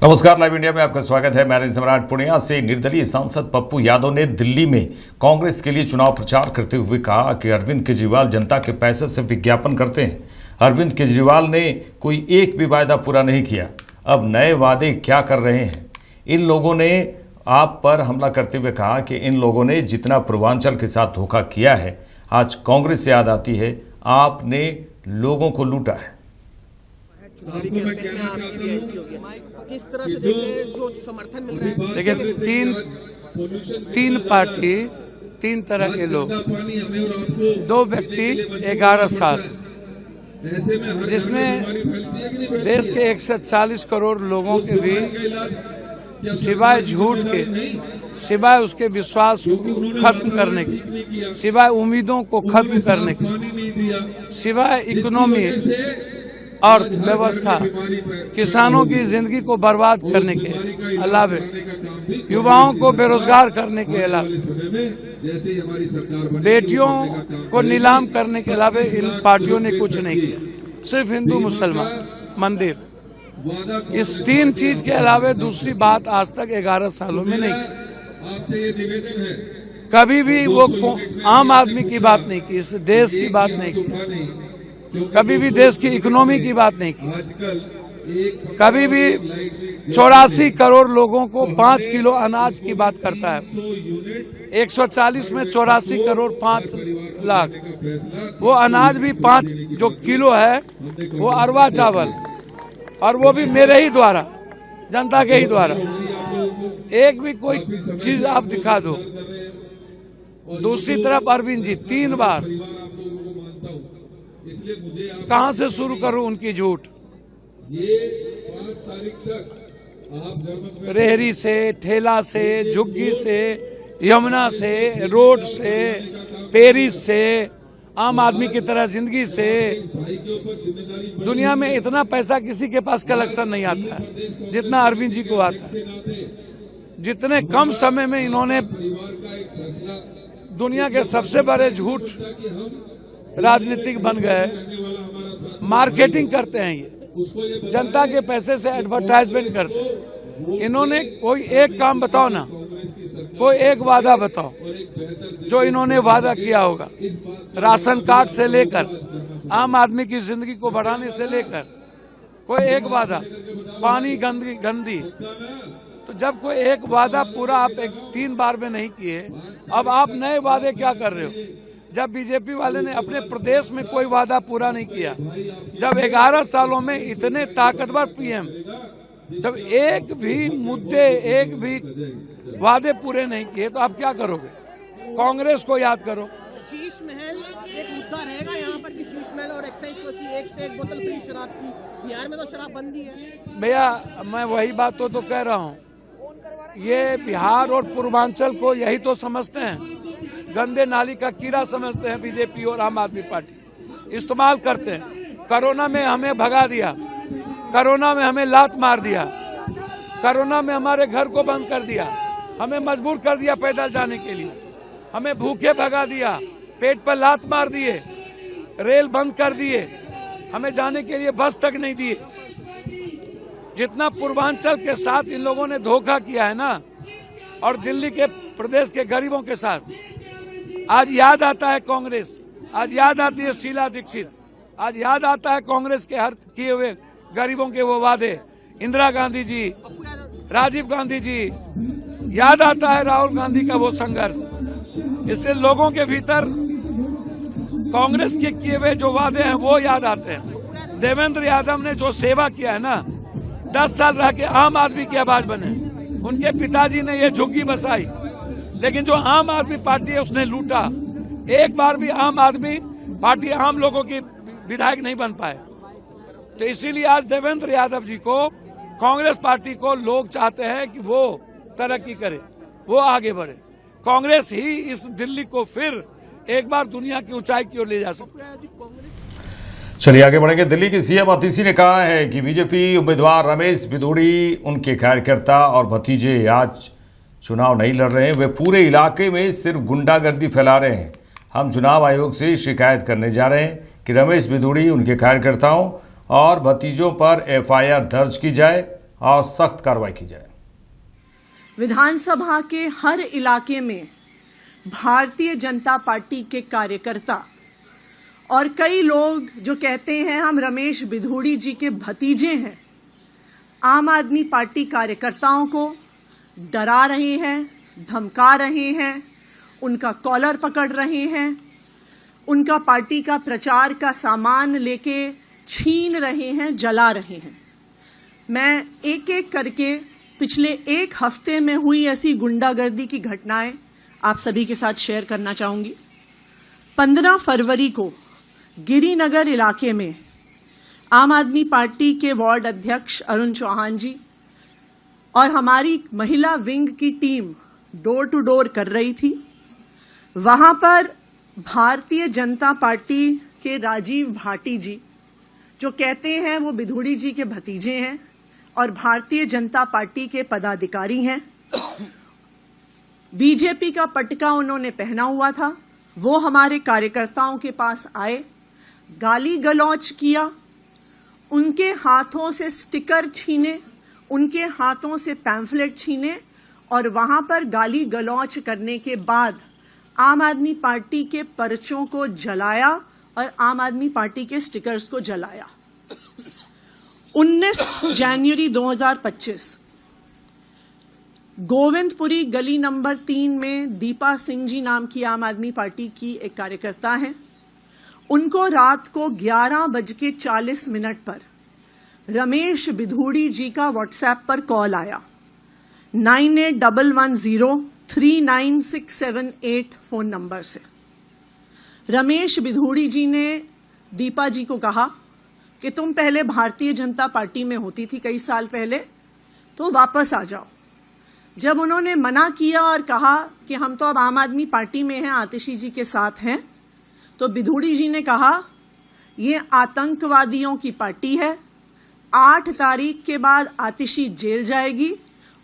नमस्कार, live India में आपका स्वागत है। मैं सम्राट पूर्णिया से। निर्दलीय सांसद पप्पू यादव ने दिल्ली में कांग्रेस के लिए चुनाव प्रचार करते हुए कहा कि अरविंद केजरीवाल जनता के पैसे से विज्ञापन करते हैं। अरविंद केजरीवाल ने कोई एक भी वायदा पूरा नहीं किया, अब नए वादे क्या कर रहे हैं। इन लोगों ने आप पर हमला करते हुए कहा कि इन लोगों ने जितना पूर्वांचल के साथ धोखा किया है, आज कांग्रेस याद आती है, आपने लोगों को लूटा है। आपको मैं कहना चाहता हूं किस तरह से जो समर्थन मिल रहा है। देखिए, तीन पार्टी, तीन तरह के लोग, दो व्यक्ति 11 साल, जिसने देश के 140 करोड़ लोगों के बीच सिवाय झूठ के, सिवाय उसके विश्वास को खत्म करने की, सिवाय उम्मीदों को खत्म करने की, सिवाय इकोनॉमी, अर्थव्यवस्था, किसानों की जिंदगी को बर्बाद करने के अलावे, युवाओं को बेरोजगार करने के अलावे, बेटियों को नीलाम करने के अलावे इन पार्टियों ने कुछ नहीं किया। सिर्फ हिंदू मुसलमान, मंदिर, इस तीन चीज के अलावे दूसरी बात आज तक 11 सालों में नहीं की। कभी भी वो आम आदमी की बात नहीं की, इस देश की बात नहीं की, कभी भी देश की इकोनॉमी की बात नहीं की, कभी भी 84 करोड़ लोगों को 5 किलो अनाज की बात करता है। 140 में 84 करोड़ 5 लाख, वो अनाज भी 5 जो किलो है वो अरवा चावल, और वो भी मेरे ही द्वारा, जनता के ही द्वारा। एक भी कोई चीज आप दिखा दो। दूसरी तरफ अरविंद जी 3 बार, कहां से शुरू करूं उनकी झूठ। रेहड़ी से, ठेला से, झुग्गी से, यमुना से, रोड से, पेरिस से, आम आदमी की तरह जिंदगी से। दुनिया में इतना पैसा किसी के पास कलेक्शन नहीं आता है जितना अरविंद जी को आता है। जितने कम समय में इन्होंने दुनिया के सबसे बड़े झूठ राजनीतिक बन गए, मार्केटिंग करते हैं, ये जनता के पैसे से एडवर्टाइजमेंट करते हैं। इन्होंने कोई एक काम बताओ ना, कोई एक वादा बताओ जो इन्होंने वादा किया होगा। राशन कार्ड से लेकर आम आदमी की जिंदगी को बढ़ाने से लेकर कोई एक वादा। पानी गंदी, तो जब कोई एक वादा पूरा आप 3 बार में नहीं किए, अब आप नए वादे क्या कर रहे हो। जब बीजेपी वाले ने अपने प्रदेश में कोई वादा पूरा नहीं किया, जब 11 सालों में इतने ताकतवर पीएम, जब एक भी मुद्दे, एक भी वादे पूरे नहीं किए, तो आप क्या करोगे। कांग्रेस को याद करो। शीश महल एक मुद्दा रहेगा यहाँ पर कि शीश महल और एक्साइज को एक से एक बोतल फ्री शराब की। बिहार में तो शराब बंदी है भैया, मैं वही बात तो कह रहा हूँ। ये बिहार और पूर्वांचल को यही तो समझते हैं, गंदे नाली का कीड़ा समझते हैं। बीजेपी और आम आदमी पार्टी इस्तेमाल करते हैं। कोरोना में हमें भगा दिया, कोरोना में हमें लात मार दिया, कोरोना में हमारे घर को बंद कर दिया, हमें मजबूर कर दिया पैदल जाने के लिए, हमें भूखे भगा दिया, पेट पर लात मार दिए, रेल बंद कर दिए, हमें जाने के लिए बस तक नहीं दिए। जितना पूर्वांचल के साथ इन लोगों ने धोखा किया है ना, और दिल्ली के प्रदेश के गरीबों के साथ, आज याद आता है कांग्रेस, आज याद आती है शीला दीक्षित, आज याद आता है कांग्रेस के हर किए हुए गरीबों के वो वादे। इंदिरा गांधी जी, राजीव गांधी जी, याद आता है राहुल गांधी का वो संघर्ष। इससे लोगों के भीतर कांग्रेस के किए हुए जो वादे हैं वो याद आते हैं। देवेंद्र यादव ने जो सेवा किया है ना, 10 साल रह के आम आदमी की आवाज बने। उनके पिताजी ने ये झुग्गी बसाई, लेकिन जो आम आदमी पार्टी है उसने लूटा। एक बार भी आम आदमी पार्टी आम लोगों की विधायक नहीं बन पाए। तो इसीलिए आज देवेंद्र यादव जी को, कांग्रेस पार्टी को लोग चाहते हैं कि वो तरक्की करे, वो आगे बढ़े। कांग्रेस ही इस दिल्ली को फिर एक बार दुनिया की ऊंचाई की ओर ले जा सकती है। चलिए आगे बढ़ेंगे। दिल्ली की सीएम अतिशी ने कहा है कि बीजेपी उम्मीदवार रमेश बिधूड़ी, उनके कार्यकर्ता और भतीजे आज चुनाव नहीं लड़ रहे हैं, वे पूरे इलाके में सिर्फ गुंडागर्दी फैला रहे हैं। हम चुनाव आयोग से शिकायत करने जा रहे हैं कि रमेश बिधूड़ी, उनके कार्यकर्ताओं और भतीजों पर एफआईआर दर्ज की जाए और सख्त कार्रवाई की जाए। विधानसभा के हर इलाके में भारतीय जनता पार्टी के कार्यकर्ता और कई लोग जो कहते हैं हम रमेश बिधूड़ी जी के भतीजे हैं, आम आदमी पार्टी कार्यकर्ताओं को डरा रहे हैं, धमका रहे हैं, उनका कॉलर पकड़ रहे हैं, उनका पार्टी का प्रचार का सामान लेके छीन रहे हैं, जला रहे हैं। मैं एक एक करके पिछले एक हफ्ते में हुई ऐसी गुंडागर्दी की घटनाएं आप सभी के साथ शेयर करना चाहूंगी। 15 फरवरी को गिरिनगर इलाके में आम आदमी पार्टी के वार्ड अध्यक्ष अरुण चौहान जी और हमारी महिला विंग की टीम डोर टू डोर कर रही थी। वहां पर भारतीय जनता पार्टी के राजीव भाटी जी, जो कहते हैं वो बिधूड़ी जी के भतीजे हैं और भारतीय जनता पार्टी के पदाधिकारी हैं, बीजेपी का पटका उन्होंने पहना हुआ था, वो हमारे कार्यकर्ताओं के पास आए, गाली गलौज किया, उनके हाथों से स्टिकर छीने, उनके हाथों से पैम्फलेट छीने और वहां पर गाली गलौज करने के बाद आम आदमी पार्टी के पर्चों को जलाया और आम आदमी पार्टी के स्टिकर्स को जलाया। 19 जनवरी 2025 गोविंदपुरी गली नंबर 3 में दीपा सिंह जी नाम की आम आदमी पार्टी की एक कार्यकर्ता हैं। उनको रात को 11:40 पर रमेश बिधूड़ी जी का व्हाट्सएप पर कॉल आया 9811039678 फोन नंबर से। रमेश बिधूड़ी जी ने दीपा जी को कहा कि तुम पहले भारतीय जनता पार्टी में होती थी कई साल पहले, तो वापस आ जाओ। जब उन्होंने मना किया और कहा कि हम तो अब आम आदमी पार्टी में हैं, आतिशी जी के साथ हैं, तो बिधूड़ी जी ने कहा ये आतंकवादियों की पार्टी है, 8 तारीख के बाद आतिशी जेल जाएगी,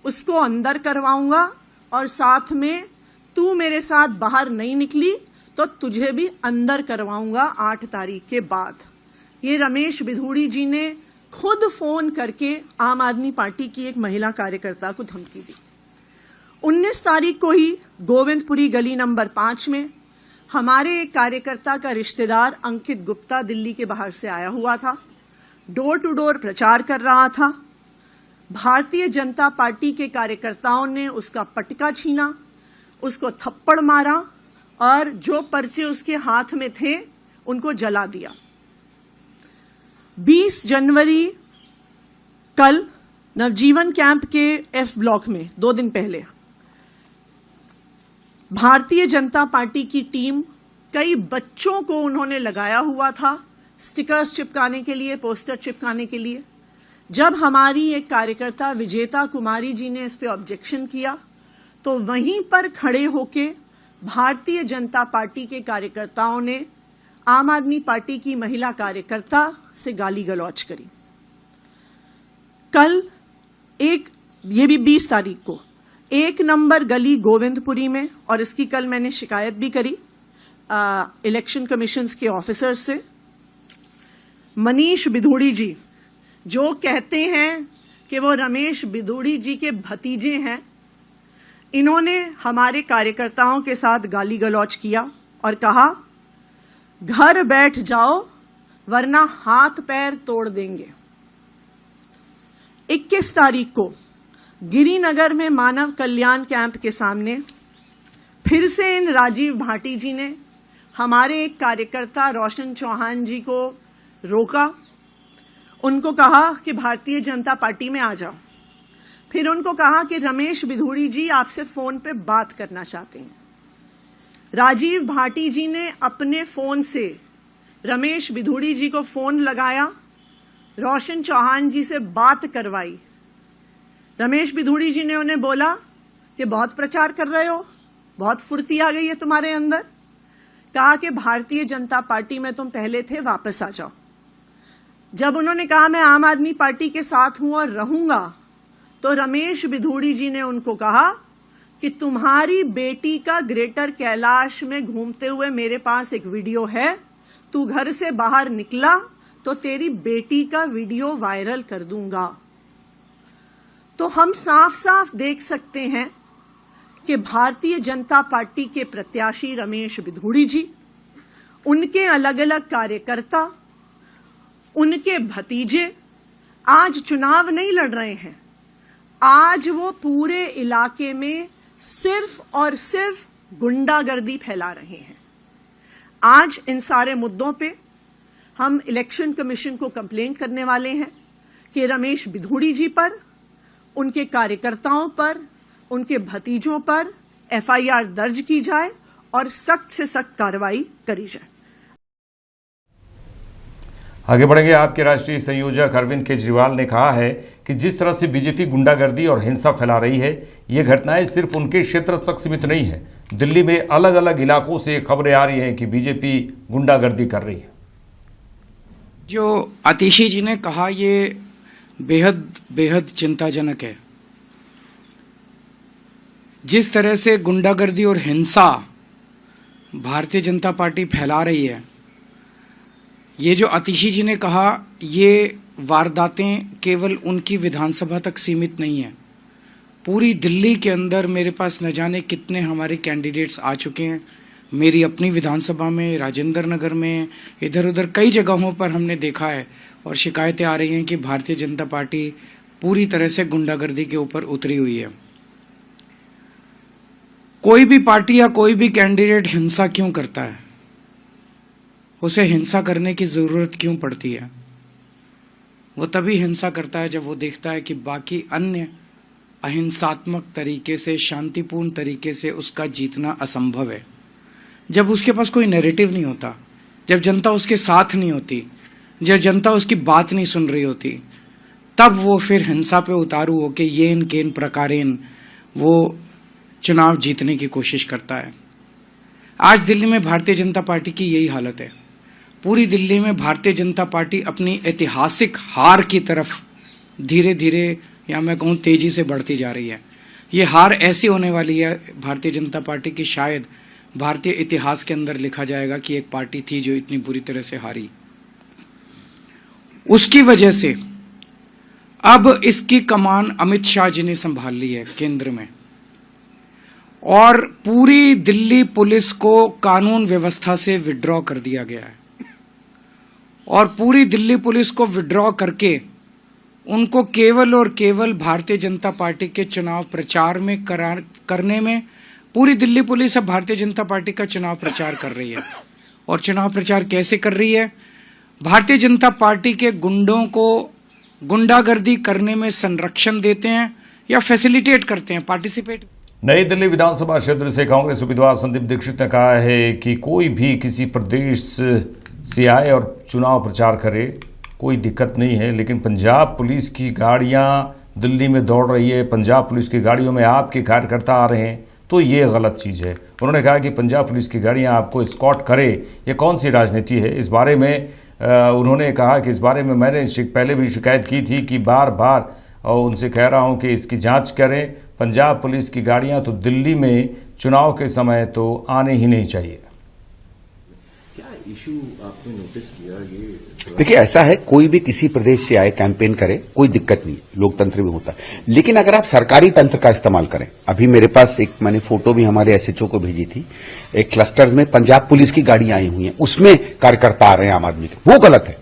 उसको अंदर करवाऊंगा और साथ में तू मेरे साथ बाहर नहीं निकली तो तुझे भी अंदर करवाऊंगा 8 तारीख के बाद। ये रमेश बिधूड़ी जी ने खुद फोन करके आम आदमी पार्टी की एक महिला कार्यकर्ता को धमकी दी। 19 तारीख को ही गोविंदपुरी गली नंबर 5 में हमारे एक कार्यकर्ता का रिश्तेदार अंकित गुप्ता दिल्ली के बाहर से आया हुआ था, डोर टू डोर प्रचार कर रहा था। भारतीय जनता पार्टी के कार्यकर्ताओं ने उसका पटका छीना, उसको थप्पड़ मारा और जो पर्चे उसके हाथ में थे उनको जला दिया। 20 जनवरी कल नवजीवन कैंप के एफ ब्लॉक में 2 दिन पहले भारतीय जनता पार्टी की टीम, कई बच्चों को उन्होंने लगाया हुआ था स्टिकर्स चिपकाने के लिए, पोस्टर चिपकाने के लिए। जब हमारी एक कार्यकर्ता विजेता कुमारी जी ने इस पे ऑब्जेक्शन किया तो वहीं पर खड़े होके भारतीय जनता पार्टी के कार्यकर्ताओं ने आम आदमी पार्टी की महिला कार्यकर्ता से गाली गलौज करी। कल ये भी 20 तारीख को 1 नंबर गली गोविंदपुरी में, और इसकी कल मैंने शिकायत भी करी इलेक्शन कमीशंस के ऑफिसर से, मनीष बिधूड़ी जी जो कहते हैं कि वो रमेश बिधूड़ी जी के भतीजे हैं, इन्होंने हमारे कार्यकर्ताओं के साथ गाली गलौज किया और कहा घर बैठ जाओ वरना हाथ पैर तोड़ देंगे। 21 तारीख को गिरिनगर में मानव कल्याण कैंप के सामने फिर से इन राजीव भाटी जी ने हमारे एक कार्यकर्ता रोशन चौहान जी को रोका, उनको कहा कि भारतीय जनता पार्टी में आ जाओ। फिर उनको कहा कि रमेश बिधूड़ी जी आपसे फोन पे बात करना चाहते हैं। राजीव भाटी जी ने अपने फोन से रमेश बिधूड़ी जी को फोन लगाया, रोशन चौहान जी से बात करवाई। रमेश बिधूड़ी जी ने उन्हें बोला कि बहुत प्रचार कर रहे हो, बहुत फुर्ती आ गई है तुम्हारे अंदर, कहा कि भारतीय जनता पार्टी में तुम पहले थे, वापस आ जाओ। जब उन्होंने कहा मैं आम आदमी पार्टी के साथ हूं और रहूंगा, तो रमेश बिधूड़ी जी ने उनको कहा कि तुम्हारी बेटी का ग्रेटर कैलाश में घूमते हुए मेरे पास एक वीडियो है, तू घर से बाहर निकला तो तेरी बेटी का वीडियो वायरल कर दूंगा। तो हम साफ साफ देख सकते हैं कि भारतीय जनता पार्टी के प्रत्याशी रमेश बिधूड़ी जी, उनके अलग अलग कार्यकर्ता, उनके भतीजे आज चुनाव नहीं लड़ रहे हैं। आज वो पूरे इलाके में सिर्फ और सिर्फ गुंडागर्दी फैला रहे हैं। आज इन सारे मुद्दों पे हम इलेक्शन कमीशन को कंप्लेंट करने वाले हैं कि रमेश बिधूड़ी जी पर, उनके कार्यकर्ताओं पर, उनके भतीजों पर एफआईआर दर्ज की जाए और सख्त से सख्त कार्रवाई करी जाए। आगे बढ़ेंगे। आपके राष्ट्रीय संयोजक अरविंद केजरीवाल ने कहा है कि जिस तरह से बीजेपी गुंडागर्दी और हिंसा फैला रही है, ये घटनाएं सिर्फ उनके क्षेत्र तक सीमित नहीं है। दिल्ली में अलग अलग इलाकों से खबरें आ रही हैं कि बीजेपी गुंडागर्दी कर रही है। जो आतिशी जी ने कहा, ये बेहद बेहद चिंताजनक है। जिस तरह से गुंडागर्दी और हिंसा भारतीय जनता पार्टी फैला रही है, ये जो आतिशी जी ने कहा, ये वारदातें केवल उनकी विधानसभा तक सीमित नहीं है। पूरी दिल्ली के अंदर मेरे पास न जाने कितने हमारे कैंडिडेट्स आ चुके हैं। मेरी अपनी विधानसभा में, राजेंद्र नगर में, इधर उधर कई जगहों पर हमने देखा है और शिकायतें आ रही हैं कि भारतीय जनता पार्टी पूरी तरह से गुंडागर्दी के ऊपर उतरी हुई है। कोई भी पार्टी या कोई भी कैंडिडेट हिंसा क्यों करता है? उसे हिंसा करने की जरूरत क्यों पड़ती है? वो तभी हिंसा करता है जब वो देखता है कि बाकी अन्य अहिंसात्मक तरीके से, शांतिपूर्ण तरीके से उसका जीतना असंभव है। जब उसके पास कोई नैरेटिव नहीं होता, जब जनता उसके साथ नहीं होती, जब जनता उसकी बात नहीं सुन रही होती, तब वो फिर हिंसा पे उतारू होके येन केन प्रकारेन वो चुनाव जीतने की कोशिश करता है। आज दिल्ली में भारतीय जनता पार्टी की यही हालत है। पूरी दिल्ली में भारतीय जनता पार्टी अपनी ऐतिहासिक हार की तरफ धीरे धीरे, या मैं कहूँ तेजी से बढ़ती जा रही है। ये हार ऐसी होने वाली है भारतीय जनता पार्टी की, शायद भारतीय इतिहास के अंदर लिखा जाएगा कि एक पार्टी थी जो इतनी बुरी तरह से हारी। उसकी वजह से अब इसकी कमान अमित शाह जी ने संभाल ली है केंद्र में, और पूरी दिल्ली पुलिस को कानून व्यवस्था से विड्रॉ कर दिया गया है। और पूरी दिल्ली पुलिस को विड्रॉ करके उनको केवल और केवल भारतीय जनता पार्टी के चुनाव प्रचार में करने में, पूरी दिल्ली पुलिस अब भारतीय जनता पार्टी का चुनाव प्रचार कर रही है। और चुनाव प्रचार कैसे कर रही है? भारतीय जनता पार्टी के गुंडों को गुंडागर्दी करने में संरक्षण देते हैं या फैसिलिटेट करते हैं, पार्टिसिपेट। नई दिल्ली विधानसभा क्षेत्र से कांग्रेस उम्मीदवार संदीप दीक्षित ने कहा है कि कोई भी किसी प्रदेश से आए और चुनाव प्रचार करे, कोई दिक्कत नहीं है, लेकिन पंजाब पुलिस की गाड़ियां दिल्ली में दौड़ रही है, पंजाब पुलिस की गाड़ियों में आपके कार्यकर्ता आ रहे हैं, तो ये गलत चीज़ है। उन्होंने कहा कि पंजाब पुलिस की गाड़ियां आपको एस्कॉर्ट करे, ये कौन सी राजनीति है? इस बारे में उन्होंने कहा कि इस बारे में मैंने पहले भी शिकायत की थी कि बार बार उनसे कह रहा हूं कि इसकी जांच करें। पंजाब पुलिस की गाड़ियां तो दिल्ली में चुनाव के समय तो आने ही नहीं चाहिए। क्या इशू आपने नोटिस किया? ये देखिए, ऐसा है, कोई भी किसी प्रदेश से आए कैंपेन करे, कोई दिक्कत नहीं, लोकतंत्र में होता है। लेकिन अगर आप सरकारी तंत्र का इस्तेमाल करें, अभी मेरे पास एक, मैंने फोटो भी हमारे एसएचओ को भेजी थी, एक क्लस्टर्स में पंजाब पुलिस की गाड़ियां आई हुई हैं, उसमें कार्यकर्ता आ रहे हैं आम आदमी के, वो गलत है।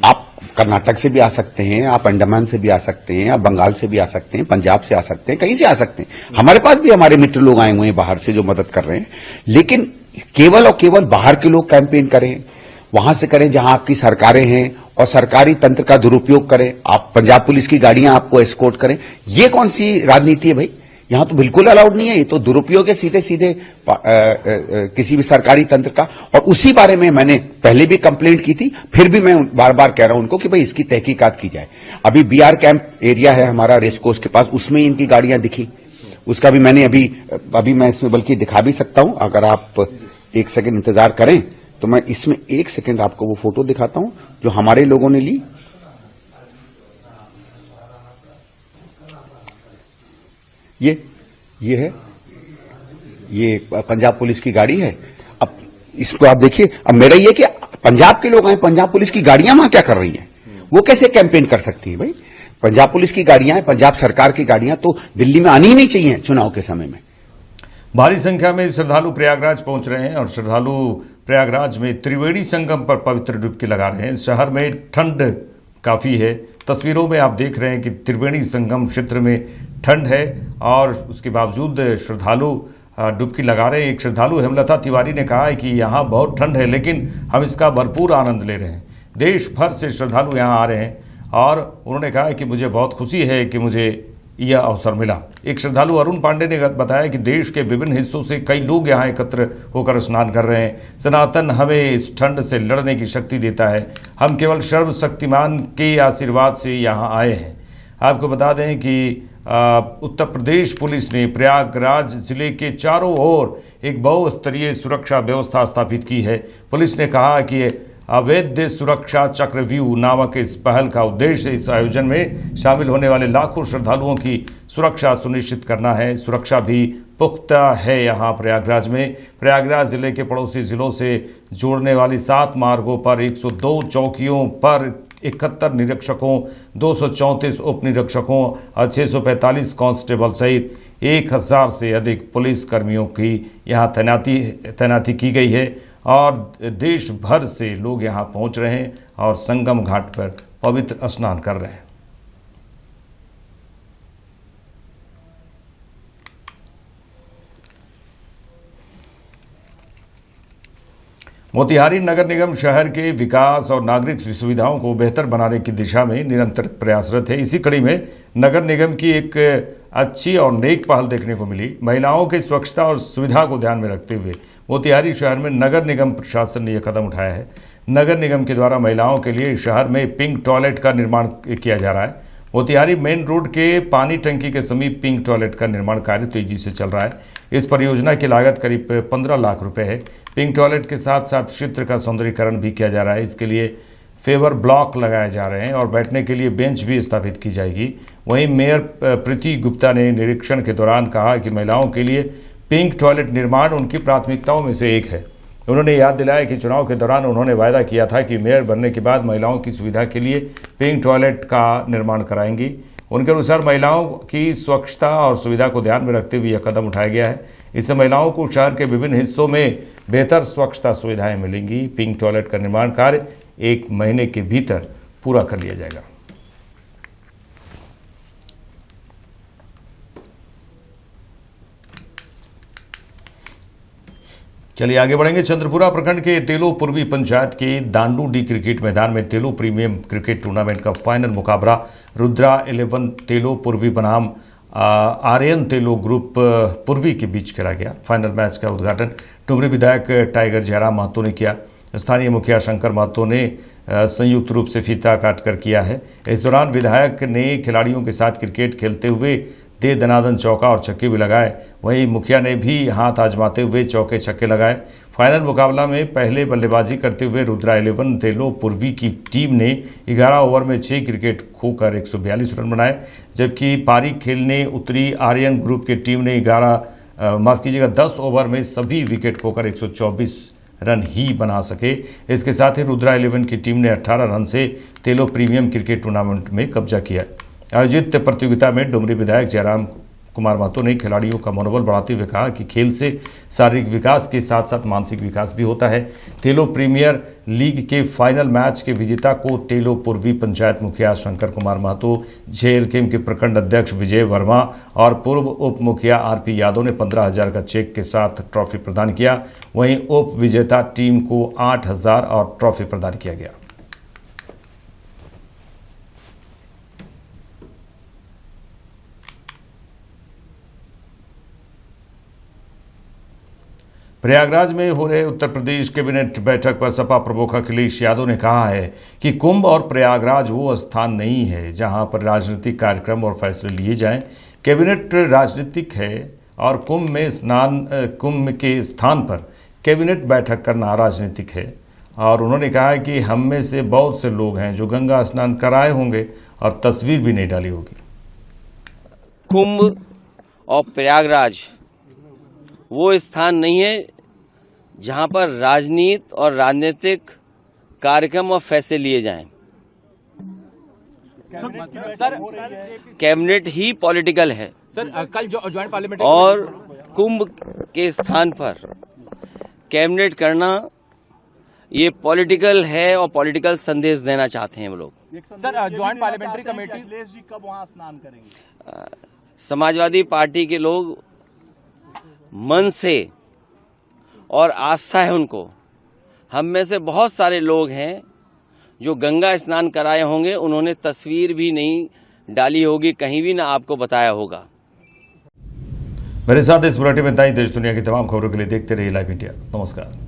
आप कर्नाटक से भी आ सकते हैं, आप अंडमान से भी आ सकते हैं, आप बंगाल से भी आ सकते हैं, पंजाब से आ सकते हैं, कहीं से आ सकते हैं। हमारे पास भी हमारे मित्र लोग आए हुए हैं बाहर से जो मदद कर रहे हैं। लेकिन केवल और केवल बाहर के लोग कैंपेन करें, वहां से करें जहां आपकी सरकारें हैं, और सरकारी तंत्र का दुरुपयोग करें, आप पंजाब पुलिस की गाड़ियां आपको एस्कॉर्ट करें, ये कौन सी राजनीति है भाई? यहां तो बिल्कुल अलाउड नहीं है, ये तो दुरुपयोग है सीधे सीधे किसी भी सरकारी तंत्र का। और उसी बारे में मैंने पहले भी कंप्लेंट की थी, फिर भी मैं बार बार कह रहा हूं उनको कि भाई इसकी तहकीकात की जाए। अभी बीआर कैंप एरिया है हमारा रेसकोर्स के पास, उसमें इनकी गाड़ियां दिखी, उसका भी मैंने अभी मैं इसमें बल्कि दिखा भी सकता हूं, अगर आप एक सेकंड इंतजार करें तो मैं इसमें एक सेकंड आपको वो फोटो दिखाता हूं जो हमारे लोगों ने ली। ये है, ये पंजाब पुलिस की गाड़ी है। अब इसको आप देखिए, अब मेरा ये कि पंजाब के लोग आए, पंजाब पुलिस की गाड़ियां वहां क्या कर रही हैं? वो कैसे कैंपेन कर सकती है भाई? पंजाब पुलिस की गाड़ियां हैं, पंजाब सरकार की गाड़ियां तो दिल्ली में आनी ही नहीं चाहिए चुनाव के समय में। भारी संख्या में श्रद्धालु प्रयागराज पहुंच रहे हैं और श्रद्धालु प्रयागराज में त्रिवेणी संगम पर पवित्र डुबकी लगा रहे हैं। शहर में ठंड काफ़ी है। तस्वीरों में आप देख रहे हैं कि त्रिवेणी संगम क्षेत्र में ठंड है और उसके बावजूद श्रद्धालु डुबकी लगा रहे हैं। एक श्रद्धालु हेमलता तिवारी ने कहा है कि यहाँ बहुत ठंड है लेकिन हम इसका भरपूर आनंद ले रहे हैं। देश भर से श्रद्धालु यहाँ आ रहे हैं और उन्होंने कहा है कि मुझे बहुत खुशी है कि मुझे यह अवसर मिला। एक श्रद्धालु अरुण पांडे ने बताया कि देश के विभिन्न हिस्सों से कई लोग यहाँ एकत्र होकर स्नान कर रहे हैं। सनातन हमें इस ठंड से लड़ने की शक्ति देता है। हम केवल सर्वशक्तिमान के आशीर्वाद से यहाँ आए हैं। आपको बता दें कि उत्तर प्रदेश पुलिस ने प्रयागराज जिले के चारों ओर एक बहुस्तरीय सुरक्षा व्यवस्था स्थापित की है। पुलिस ने कहा कि अवैध सुरक्षा चक्रव्यूह नामक इस पहल का उद्देश्य इस आयोजन में शामिल होने वाले लाखों श्रद्धालुओं की सुरक्षा सुनिश्चित करना है। सुरक्षा भी पुख्ता है। यहाँ प्रयागराज में प्रयागराज जिले के पड़ोसी जिलों से जोड़ने वाली 7 मार्गों पर 102 चौकियों पर 71 निरीक्षकों, 234 उप निरीक्षकों और 645 कांस्टेबल सहित 1000 से अधिक पुलिस कर्मियों की यहाँ तैनाती की गई है और देश भर से लोग यहाँ पहुँच रहे हैं और संगम घाट पर पवित्र स्नान कर रहे हैं। मोतिहारी नगर निगम शहर के विकास और नागरिक सुविधाओं को बेहतर बनाने की दिशा में निरंतर प्रयासरत है। इसी कड़ी में नगर निगम की एक अच्छी और नेक पहल देखने को मिली। महिलाओं की स्वच्छता और सुविधा को ध्यान में रखते हुए मोतिहारी शहर में नगर निगम प्रशासन ने यह कदम उठाया है। नगर निगम के द्वारा महिलाओं के लिए शहर में पिंक टॉयलेट का निर्माण किया जा रहा है। मोतिहारी मेन रोड के पानी टंकी के समीप पिंक टॉयलेट का निर्माण कार्य तेजी से चल रहा है। इस परियोजना की लागत करीब 15 लाख रुपए है। पिंक टॉयलेट के साथ साथ क्षेत्र का सौंदर्यीकरण भी किया जा रहा है। इसके लिए फेवर ब्लॉक लगाए जा रहे हैं और बैठने के लिए बेंच भी स्थापित की जाएगी। वहीं मेयर प्रीति गुप्ता ने निरीक्षण के दौरान कहा कि महिलाओं के लिए पिंक टॉयलेट निर्माण उनकी प्राथमिकताओं में से एक है। उन्होंने याद दिलाया कि चुनाव के दौरान उन्होंने वायदा किया था कि मेयर बनने के बाद महिलाओं की सुविधा के लिए पिंक टॉयलेट का निर्माण कराएंगी। उनके अनुसार महिलाओं की स्वच्छता और सुविधा को ध्यान में रखते हुए यह कदम उठाया गया है। इससे महिलाओं को शहर के विभिन्न हिस्सों में बेहतर स्वच्छता सुविधाएं मिलेंगी। पिंक टॉयलेट का निर्माण कार्य 1 महीने के भीतर पूरा कर लिया जाएगा। चलिए आगे बढ़ेंगे। चंद्रपुरा प्रखंड के तेलो पूर्वी पंचायत के दांडूडी क्रिकेट मैदान में तेलो प्रीमियम क्रिकेट टूर्नामेंट का फाइनल मुकाबला रुद्रा 11 तेलो पूर्वी बनाम आर्यन तेलो ग्रुप पूर्वी के बीच खेला गया। फाइनल मैच का उद्घाटन डुमरी विधायक टाइगर जयराम महतो ने किया। स्थानीय मुखिया शंकर महतो ने संयुक्त रूप से फीता काटकर किया है। इस दौरान विधायक ने खिलाड़ियों के साथ क्रिकेट खेलते हुए दे दनादन चौका और छक्के भी लगाए। वहीं मुखिया ने भी हाथ आजमाते हुए चौके छक्के लगाए। फाइनल मुकाबला में पहले बल्लेबाजी करते हुए रुद्रा 11 तेलो पूर्वी की टीम ने 11 ओवर में 6 विकेट खोकर 142 रन बनाए, जबकि पारी खेलने उतरी आर्यन ग्रुप की टीम ने 10 ओवर में सभी विकेट खोकर 124 रन ही बना सके। इसके साथ ही रुद्रा 11 की टीम ने 18 रन से तेलो प्रीमियम क्रिकेट टूर्नामेंट में कब्जा किया। आयोजित प्रतियोगिता में डुमरी विधायक जयराम कुमार महतो ने खिलाड़ियों का मनोबल बढ़ाते हुए कहा कि खेल से शारीरिक विकास के साथ साथ मानसिक विकास भी होता है। तेलो प्रीमियर लीग के फाइनल मैच के विजेता को तेलो पूर्वी पंचायत मुखिया शंकर कुमार महतो, जेएलकेएम के प्रखंड अध्यक्ष विजय वर्मा और पूर्व उप मुखिया आरपी यादव ने 15,000 का चेक के साथ ट्रॉफी प्रदान किया। वहीं उप विजेता टीम को 8,000 और ट्रॉफी प्रदान किया गया। प्रयागराज में हो रहे उत्तर प्रदेश कैबिनेट बैठक पर सपा प्रमुख अखिलेश यादव ने कहा है कि कुंभ और प्रयागराज वो स्थान नहीं है जहां पर राजनीतिक कार्यक्रम और फैसले लिए जाएं। कैबिनेट राजनीतिक है और कुंभ के स्थान पर कैबिनेट बैठक करना राजनीतिक है। और उन्होंने कहा है कि हम में से बहुत से लोग हैं जो गंगा स्नान कराए होंगे और तस्वीर भी नहीं डाली होगी। कुंभ और प्रयागराज वो स्थान नहीं है जहां पर राजनीति और राजनीतिक कार्यक्रम और फैसले लिए जाएं। कैबिनेट ही पॉलिटिकल है सर कल जो ज्वाइंट पार्लियामेंट और कुंभ के स्थान पर कैबिनेट करना ये पॉलिटिकल है और पॉलिटिकल संदेश देना चाहते हैं वो लोग। सर ज्वाइंट पार्लियामेंट्री कमेटी जी कब वहां स्नान करेंगे? समाजवादी पार्टी के लोग मन से और आस्था है उनको, हम में से बहुत सारे लोग हैं जो गंगा स्नान कराए होंगे, उन्होंने तस्वीर भी नहीं डाली होगी, कहीं भी ना आपको बताया होगा। मेरे साथ इस बुलेटिन में इतना ही। देश दुनिया की तमाम खबरों के लिए देखते रहिए लाइव इंडिया। नमस्कार।